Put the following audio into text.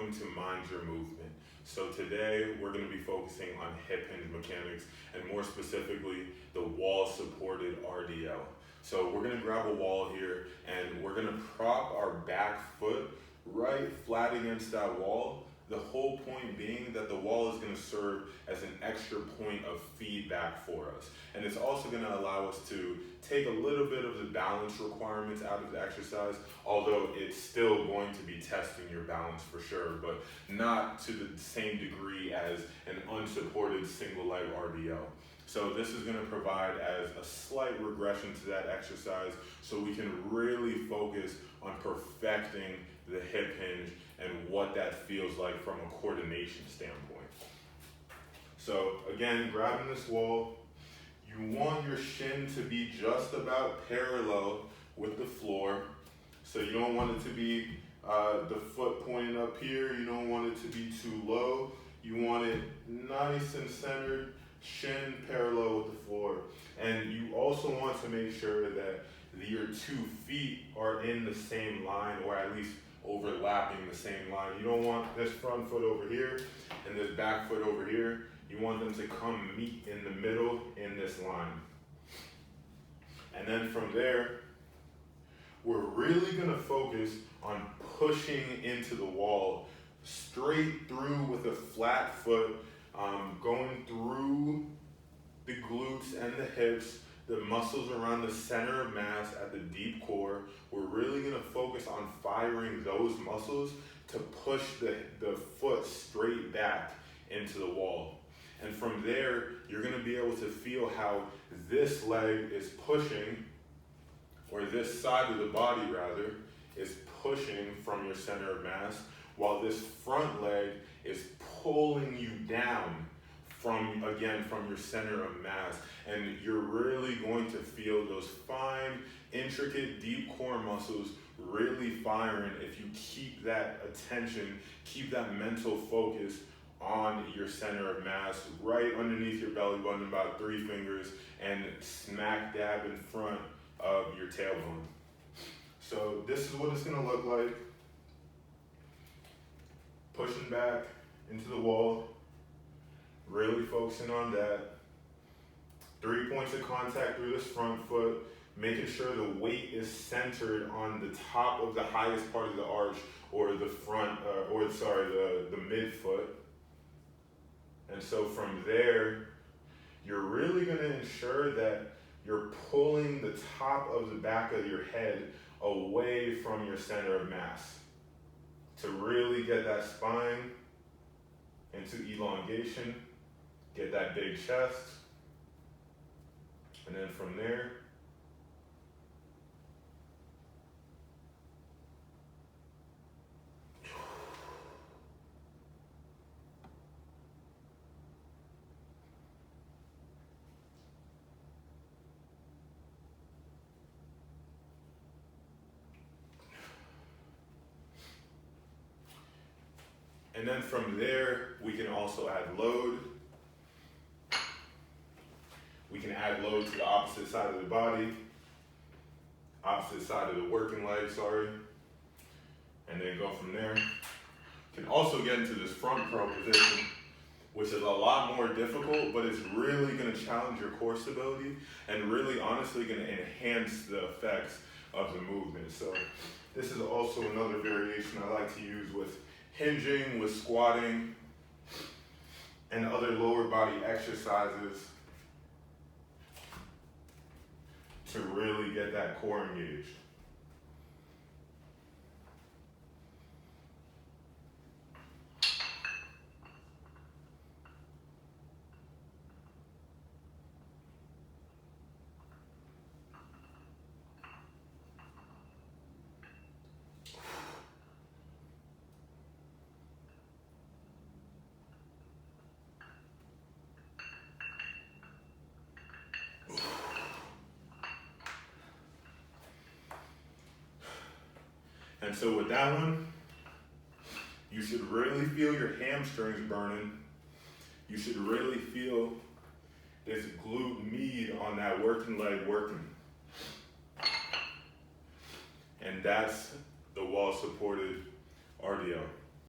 going to mind your movement. So today we're going to be focusing on hip hinge mechanics and more specifically the wall supported RDL. So we're going to grab a wall here and we're going to prop our back foot right flat against that wall. The whole point being that the wall is going to serve as an extra point of feedback for us. And it's also going to allow us to take a little bit of the balance requirements out of the exercise, although it's still going to be testing your balance for sure, but not to the same degree as an unsupported single leg RDL. So this is going to provide as a slight regression to that exercise so we can really focus on perfecting the hip hinge and what that feels like from a coordination standpoint. So again, grabbing this wall, you want your shin to be just about parallel with the floor. So you don't want it to be the foot pointing up here. You don't want it to be too low. You want it nice and centered, shin parallel with the floor. And you also want to make sure that your 2 feet are in the same line, or at least overlapping the same line. You don't want this front foot over here and this back foot over here. You want them to come meet in the middle in this line. And then from there, we're really going to focus on pushing into the wall straight through with a flat foot, going through the glutes and the hips, the muscles around the center of mass at the deep core. We're really going to focus on firing those muscles to push the foot straight back into the wall. And from there, you're going to be able to feel how this leg is pushing, or this side of the body rather, is pushing from your center of mass, while this front leg is pulling you down from your center of mass. And you're really going to feel those fine, intricate, deep core muscles really firing if you keep that attention, keep that mental focus on your center of mass, right underneath your belly button, about 3 fingers, and smack dab in front of your tailbone. So this is what it's gonna look like. Pushing back into the wall, really focusing on that. 3 points of contact through this front foot, making sure the weight is centered on the top of the highest part of the arch, or the front, the mid foot. And so from there, you're really going to ensure that you're pulling the top of the back of your head away from your center of mass to really get that spine into elongation, get that big chest. And then from there, we can also add load. We can add load to the opposite side of the body, opposite side of the working leg, and then go from there. You can also get into this front curl position, which is a lot more difficult, but it's really going to challenge your core stability and really honestly going to enhance the effects of the movement. So this is also another variation I like to use with hinging, with squatting, and other lower body exercises to really get that core engaged. And so with that one, you should really feel your hamstrings burning. You should really feel this glute med on that working leg working. And that's the wall supported RDL.